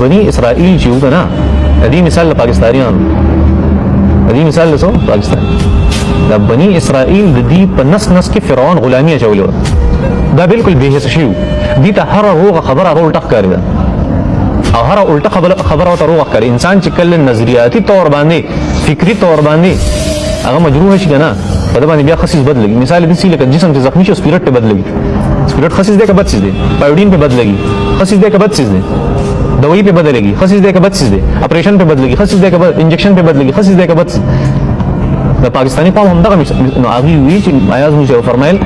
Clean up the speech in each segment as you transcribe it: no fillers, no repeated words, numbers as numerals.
بني اسرائیل چې وګنا دې مثال د پاکستانیانو دې مثال له پاکستان د بني اسرائیل د دې په نس کې فرعون غلامی اچولې دا بالکل به هیڅ شی دي ته هر روغه خبره الټه ښکاري ده او هر الټه خبره ته روغه ښکاري انسان چې کله نظریاتي تور باندې فکری تور باندې هغه مجروح شي کنه په دې باندې بیا خصيص بدلږي مثال دې سې لکه جسم چې زخمی شي سپیرټ ته بدلږي سپیرټ خصيص دې کې بد څه دي پایوډین په بدلږي خصيص دې کې بد څه دي دوائی पे बदलेगी खसीस दे के बद चीज दे ऑपरेशन पे बदलेगी खसीस दे के बद इंजेक्शन पे बदलेगी खसीस दे के बद د پاکستانی قوم هم دغه نو هغه وی چې آیاز مو فرمایل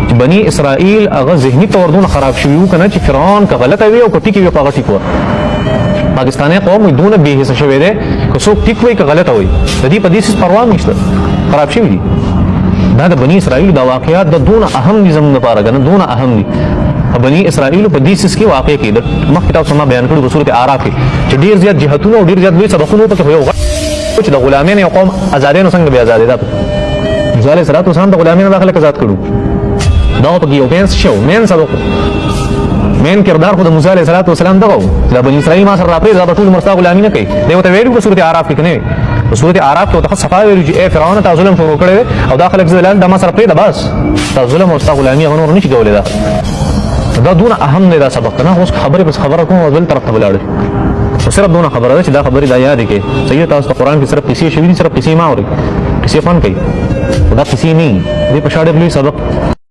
چې بني اسرائیل هغه ذهني تور دون خراب شوی وو کنه چې فرعون کا غلطه وی او کوټی کې په غلطی کو پاکستانی قوم دون به حصہ شوی دی که څوک ټیک وی که غلطه وی د دې په دې څه پروا نشته خراب شوی دي دا د بني اسرائیل د واقعیات د دون اهم نظام لپاره کنه دون اهم دي بني اسرائیل په دې سیس کې واقع کې د مخکې تاسو ما بیان کړو د سورته اعراف کې چې ډیر زیات جهتونه او ډیر زیات لوی سبقونه په کې یو چې د غلامانو یو قوم آزادانو څنګه به آزاد ده موسی علیه السلام د غلامانو داخله آزاد کړو دا په کې یو پینس شو مین سبق مین کردار خو د موسی علیه السلام دغه د بني اسرائیل ما سره راپې دا ټول مرستا غلامی نه کوي دا ته ویلو په سورته اعراف کې نه په سورته اعراف کې ته صفا ویلو چې اے فرعون ته ظلم شروع کړي او داخله ځلان د ما سره پرې د بس تا ظلم او غلامی غنور نشي کولای دا دون اهم نه دا سبق نه اوس خبره بس خبره کوم او بل طرف ته ولاړ صرف دونه خبره ده چې دا خبره دا یاد کې صحیح تاسو قرآن کې صرف کسی شوی صرف کسی ما اوري کسی فن کوي دا کسی نه دی په شاړې بلی سبق